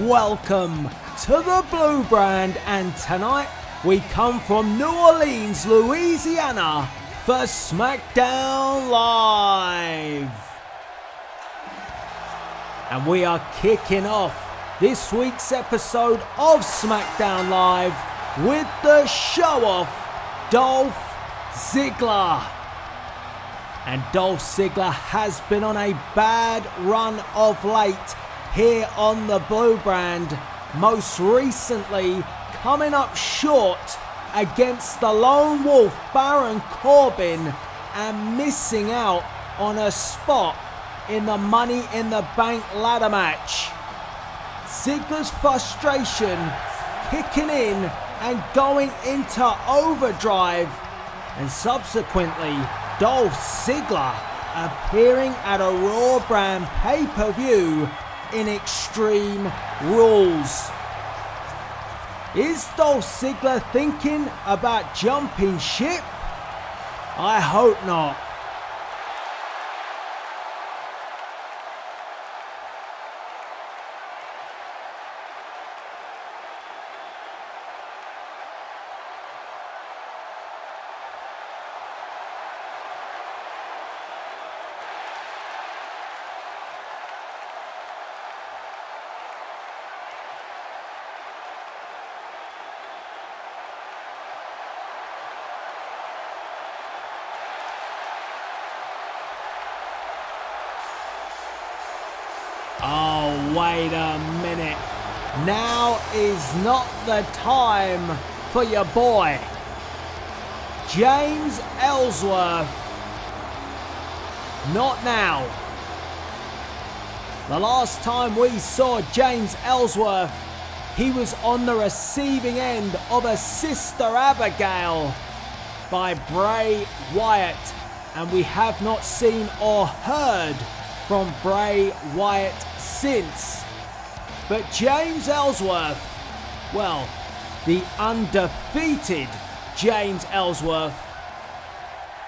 Welcome to the Blue Brand, and tonight we come from New Orleans, Louisiana for Smackdown Live. And we are kicking off this week's episode of Smackdown Live with the show-off, Dolph Ziggler. And Dolph Ziggler has been on a bad run of late here on the Blue Brand, most recently coming up short against the Lone Wolf Baron Corbin and missing out on a spot in the Money in the Bank ladder match. Ziggler's frustration kicking in and going into overdrive, and subsequently Dolph Ziggler appearing at a Raw Brand pay-per-view in Extreme Rules. Is Dolph Ziggler thinking about jumping ship? I hope not. Oh, wait a minute. Now is not the time for your boy, James Ellsworth. Not now. The last time we saw James Ellsworth, he was on the receiving end of a Sister Abigail by Bray Wyatt, and we have not seen or heard from Bray Wyatt since. But James Ellsworth, well, the undefeated James Ellsworth,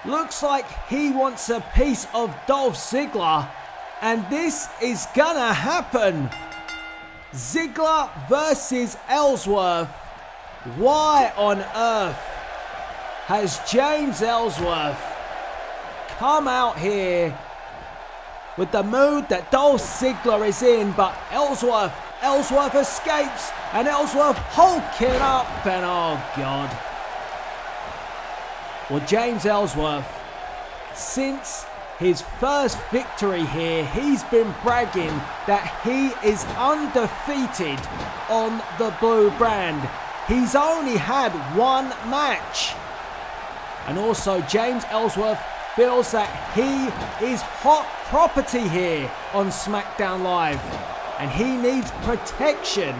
looks like he wants a piece of Dolph Ziggler, and this is gonna happen. Ziggler versus Ellsworth. Why on earth has James Ellsworth come out here with the mood that Dolph Ziggler is in? But Ellsworth escapes, and Ellsworth hulking up, and oh god. Well, James Ellsworth, since his first victory here, he's been bragging that he is undefeated on the Blue Brand. He's only had one match. And also James Ellsworth feels that he is hot property here on Smackdown Live, and he needs protection.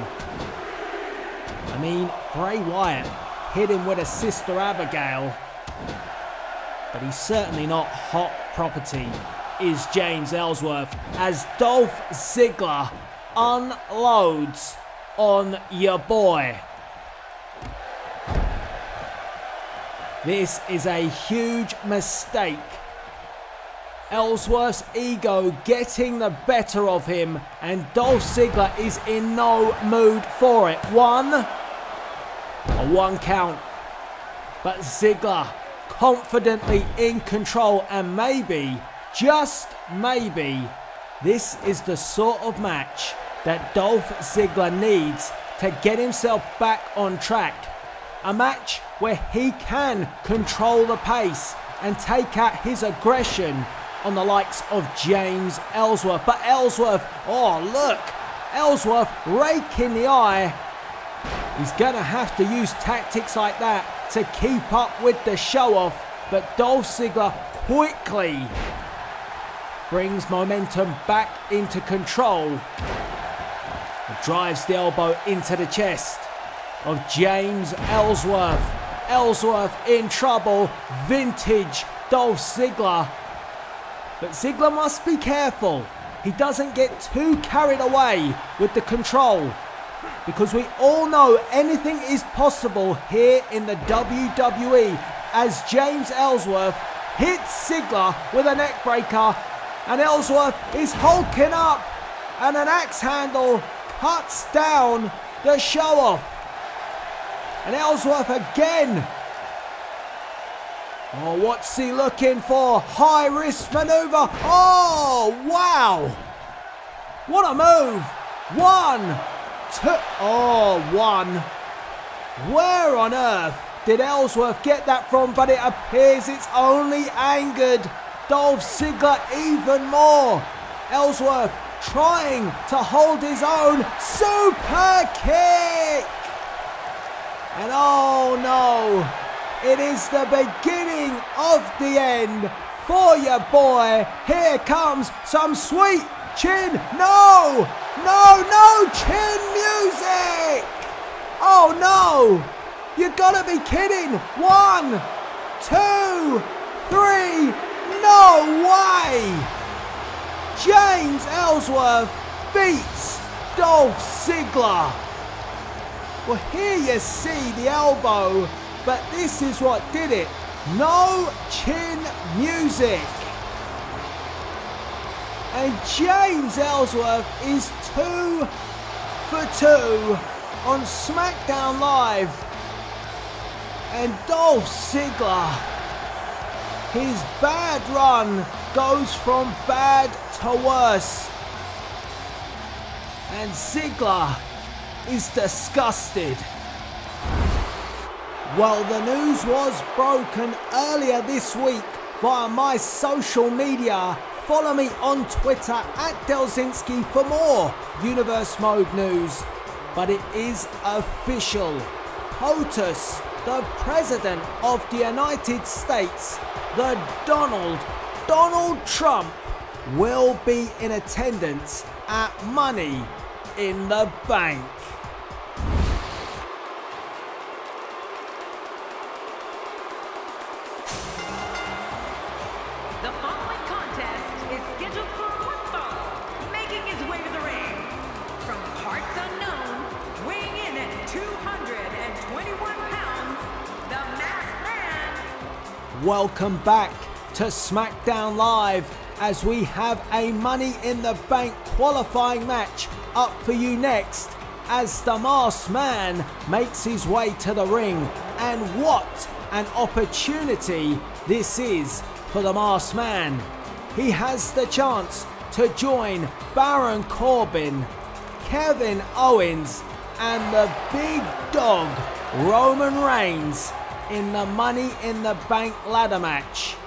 I mean, Bray Wyatt hit him with a Sister Abigail, but he's certainly not hot property, is James Ellsworth, as Dolph Ziggler unloads on your boy. This is a huge mistake. Ellsworth's ego getting the better of him, and Dolph Ziggler is in no mood for it. A one count. But Ziggler confidently in control, and maybe, just maybe, this is the sort of match that Dolph Ziggler needs to get himself back on track. A match where he can control the pace and take out his aggression on the likes of James Ellsworth. But Ellsworth, oh look, Ellsworth raking the eye. He's going to have to use tactics like that to keep up with the show-off. But Dolph Ziggler quickly brings momentum back into control and drives the elbow into the chest of James Ellsworth. Ellsworth in trouble. Vintage Dolph Ziggler. But Ziggler must be careful he doesn't get too carried away with the control, because we all know anything is possible here in the WWE, as James Ellsworth hits Ziggler with a neck breaker, and Ellsworth is hulking up, and an axe handle cuts down the show off. And Ellsworth again. Oh, what's he looking for? High risk maneuver. Oh, wow. What a move. 1, 2. Oh, 1. Where on earth did Ellsworth get that from? But it appears it's only angered Dolph Ziggler even more. Ellsworth trying to hold his own. Super kick. And oh no. It is the beginning of the end for your boy. Here comes some sweet chin. No, no, no chin music. Oh no, you gotta be kidding. 1, 2, 3, no way. James Ellsworth beats Dolph Ziggler. Well, here you see the elbow. But this is what did it. No chin music. And James Ellsworth is 2 for 2 on Smackdown Live. And Dolph Ziggler, his bad run goes from bad to worse. And Ziggler is disgusted. Well, the news was broken earlier this week via my social media. Follow me on Twitter at Delzinski for more Universe Mode news. But it is official. POTUS, the President of the United States, the Donald Trump, will be in attendance at Money in the Bank. The following contest is scheduled for one fall, making his way to the ring. From parts unknown, weighing in at 221 pounds, the Masked Man. Welcome back to Smackdown Live as we have a Money in the Bank qualifying match up for you next as the Masked Man makes his way to the ring. And what an opportunity this is for the Masked Man. He has the chance to join Baron Corbin, Kevin Owens and the big dog Roman Reigns in the Money in the Bank ladder match.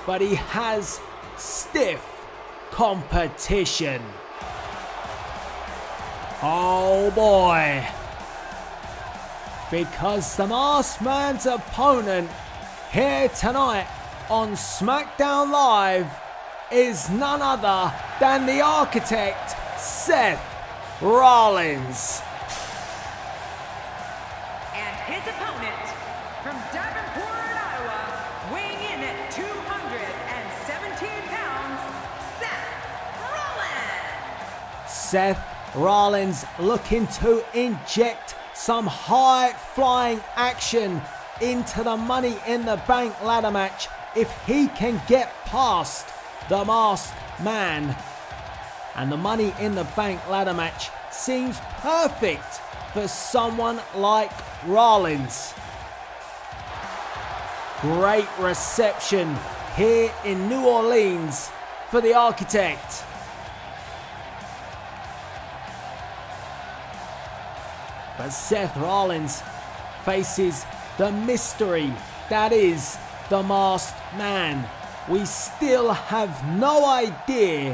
But he has stiff competition. Oh boy. Because the Masked Man's opponent here tonight on Smackdown Live is none other than the architect Seth Rollins. And his opponent from Davenport, Iowa, weighing in at 217 pounds, Seth Rollins. Seth Rollins looking to inject some high-flying action into the Money in the Bank ladder match if he can get past the Masked Man. And the Money in the Bank ladder match seems perfect for someone like Rollins. Great reception here in New Orleans for the architect. But Seth Rollins faces the mystery that is the Masked Man. We still have no idea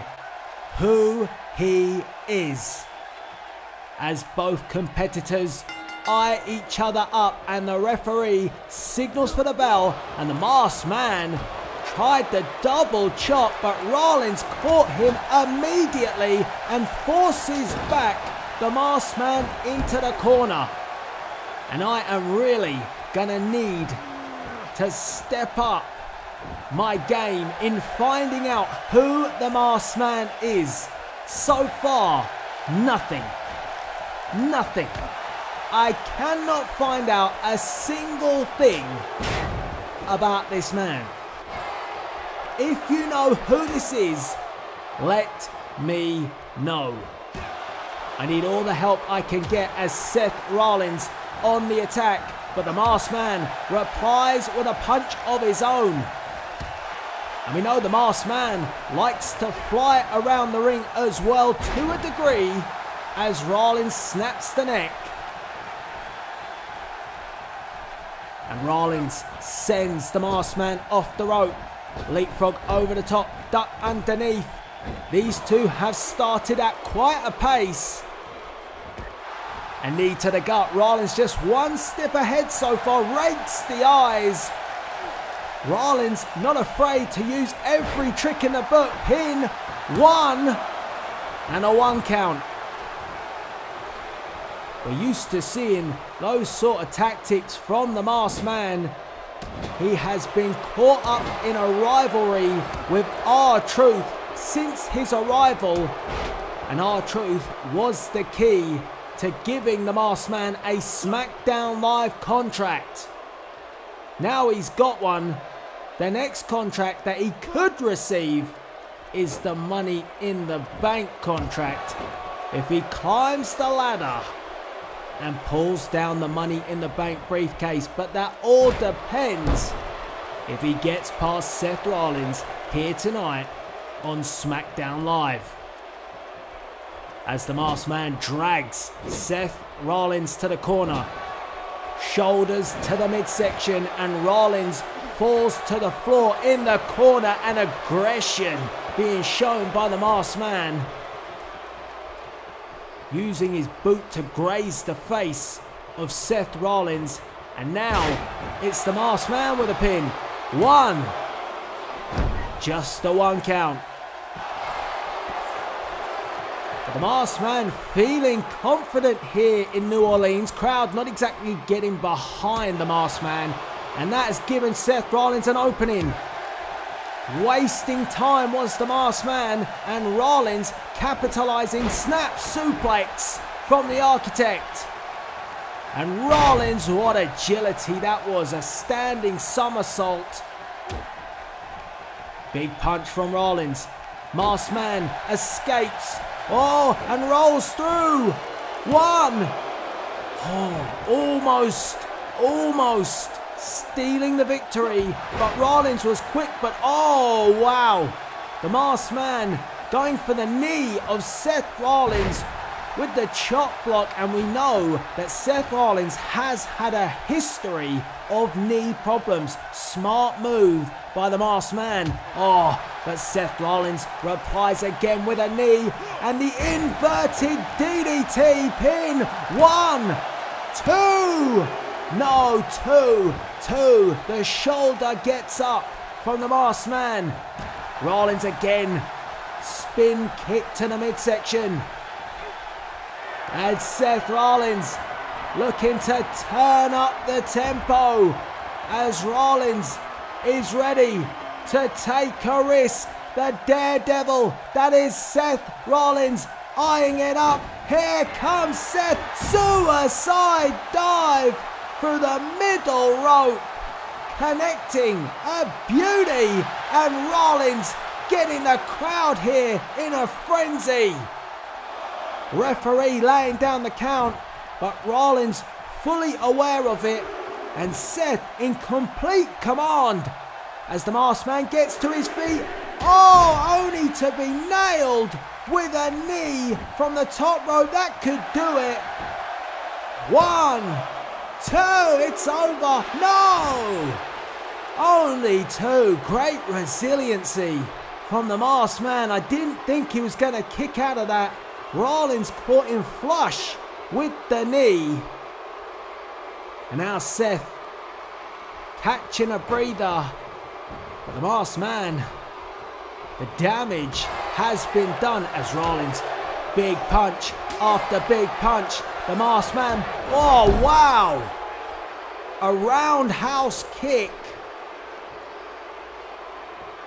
who he is, as both competitors eye each other up and the referee signals for the bell, and the Masked Man tried the double chop, but Rollins caught him immediately and forces back the Masked Man into the corner. And I am really gonna need to step up my game in finding out who the Masked Man is. So far, nothing. I cannot find out a single thing about this man. If you know who this is, let me know. I need all the help I can get as Seth Rollins on the attack. But the Masked Man replies with a punch of his own. And we know the Masked Man likes to fly around the ring as well to a degree as Rollins snaps the neck. And Rollins sends the Masked Man off the rope. Leapfrog over the top, duck underneath. These two have started at quite a pace. A knee to the gut. Rollins just one step ahead so far. Rakes the eyes. Rollins not afraid to use every trick in the book. Pin. One. And a 1 count. We're used to seeing those sort of tactics from the Masked Man. He has been caught up in a rivalry with R-Truth since his arrival. And R-Truth was the key to giving the Masked Man a Smackdown Live contract. Now he's got one. The next contract that he could receive is the Money in the Bank contract. If he climbs the ladder and pulls down the Money in the Bank briefcase, but that all depends if he gets past Seth Rollins here tonight on Smackdown Live. As the Masked Man drags Seth Rollins to the corner, shoulders to the midsection, and Rollins falls to the floor in the corner, and aggression being shown by the Masked Man, using his boot to graze the face of Seth Rollins. And now it's the Masked Man with a pin. 1. Just a 1 count. But the Masked Man feeling confident here in New Orleans. Crowd not exactly getting behind the Masked Man, and that has given Seth Rollins an opening. Wasting time was the Masked Man, and Rollins capitalizing. Snap suplex from the Architect. And Rollins, what agility that was. A standing somersault. Big punch from Rollins. Masked Man escapes. Oh, and rolls through. 1. Oh, almost stealing the victory. But Rollins was quick, but oh, wow. The Masked Man going for the knee of Seth Rollins with the chop block. And we know that Seth Rollins has had a history of knee problems. Smart move by the Masked Man. Oh, but Seth Rollins replies again with a knee, and the inverted DDT pin. 1, 2. No, 2. The shoulder gets up from the Masked Man. Rollins again. Spin kick to the midsection. And Seth Rollins looking to turn up the tempo as Rollins is ready to take a risk. The daredevil that is Seth Rollins eyeing it up. Here comes Seth. Suicide dive through the middle rope. Connecting. A beauty. And Rollins getting the crowd here in a frenzy. Referee laying down the count, but Rollins fully aware of it, and Seth in complete command as the Masked Man gets to his feet. Oh, only to be nailed with a knee from the top rope. That could do it. 1, 2, it's over. No! Only 2. Great resiliency from the Masked Man. I didn't think he was going to kick out of that. Rollins caught him flush with the knee. And now Seth catching a breather. But the Masked Man, the damage has been done as Rollins, big punch after big punch. The Masked Man, oh wow, a roundhouse kick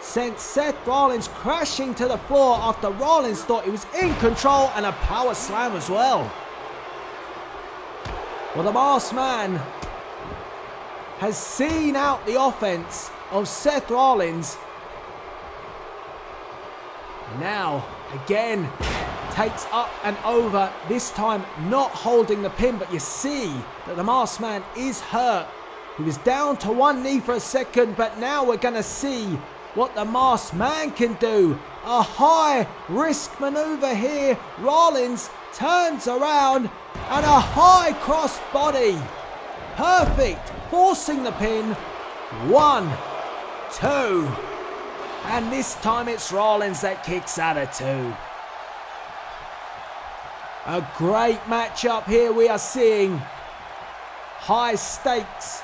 sent Seth Rollins crashing to the floor after Rollins thought he was in control, and a power slam as well. Well, the Masked Man has seen out the offense of Seth Rollins. And now, again, takes up and over, this time not holding the pin, but you see that the Masked Man is hurt. He was down to one knee for a second, but now we're going to see what the Masked Man can do. A high risk maneuver here. Rollins turns around and a high cross body. Perfect, forcing the pin. 1, 2, and this time it's Rollins that kicks out of 2. A great matchup here we are seeing. High stakes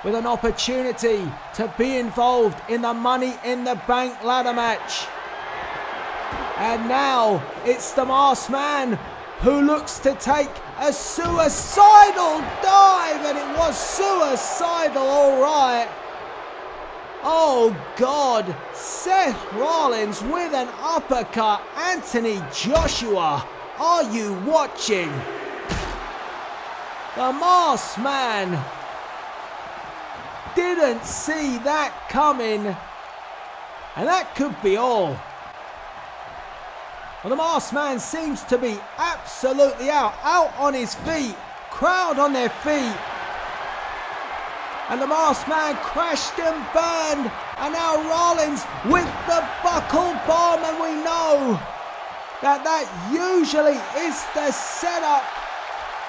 with an opportunity to be involved in the Money in the Bank ladder match. And now it's the Masked Man who looks to take a suicidal dive, and it was suicidal, all right. Oh God, Seth Rollins with an uppercut. Anthony Joshua, are you watching? The Masked Man didn't see that coming, and that could be all. Well, the Masked Man seems to be absolutely out on his feet, crowd on their feet. And the Masked Man crashed and burned, and now Rollins with the buckle bomb, and we know that that usually is the setup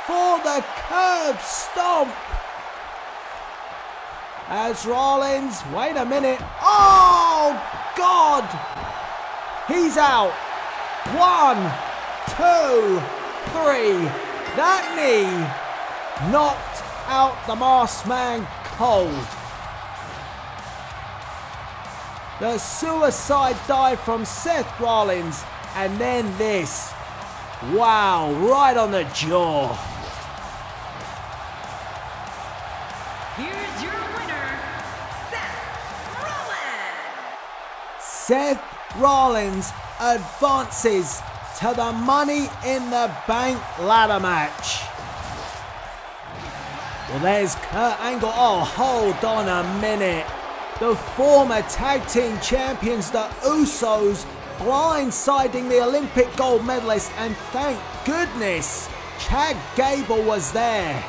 for the curb stomp. As Rollins, wait a minute, oh God, he's out. 1, 2, 3, that knee knocked out the Masked Man cold. The suicide dive from Seth Rollins, and then this. Wow, right on the jaw. Here's your winner, Seth Rollins. Seth Rollins advances to the Money in the Bank ladder match. Well, there's Kurt Angle. Oh, hold on a minute. The former tag team champions, the Usos, blindsiding the Olympic gold medalist, and thank goodness Chad Gable was there.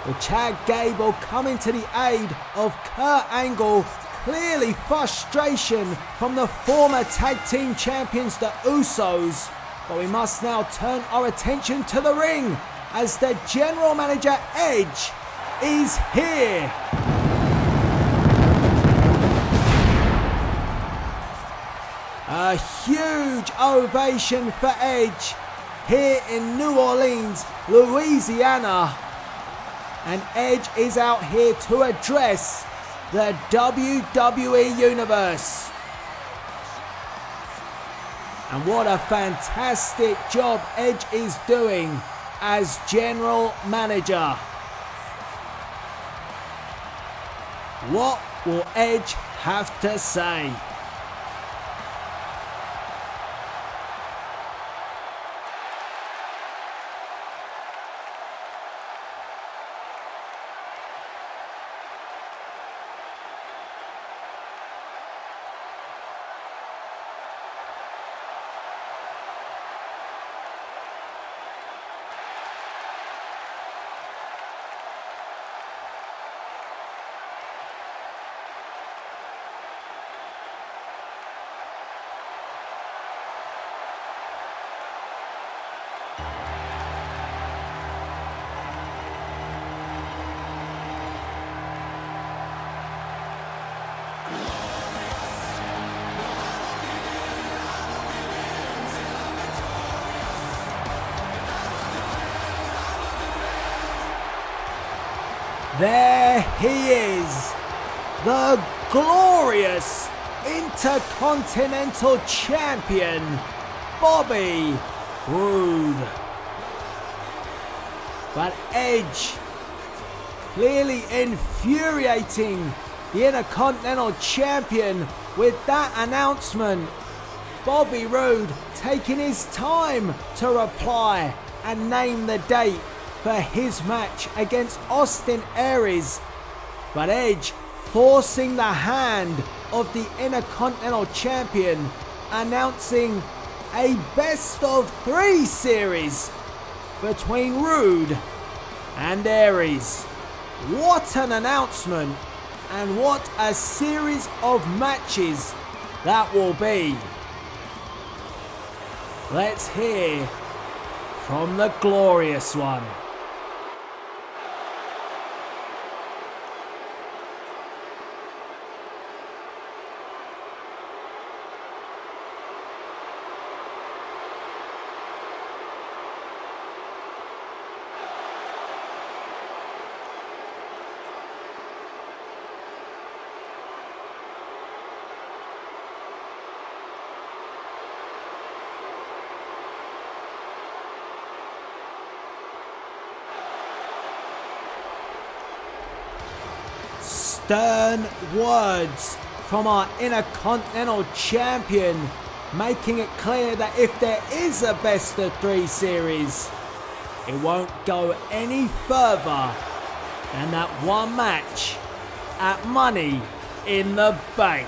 Well, Chad Gable coming to the aid of Kurt Angle. Clearly frustration from the former tag team champions, the Usos. But we must now turn our attention to the ring as the general manager Edge is here. A huge ovation for Edge here in New Orleans, Louisiana. And Edge is out here to address the WWE Universe. And what a fantastic job Edge is doing as general manager. What will Edge have to say? There he is, the glorious Intercontinental Champion, Bobby Roode. But Edge clearly infuriating the Intercontinental Champion with that announcement. Bobby Roode taking his time to reply and name the date for his match against Austin Aries. But Edge forcing the hand of the Intercontinental Champion announcing a best of 3 series between Rude and Aries. What an announcement, and what a series of matches that will be. Let's hear from the glorious one. Stern words from our Intercontinental Champion, making it clear that if there is a best of 3 series, it won't go any further than that one match at Money in the Bank.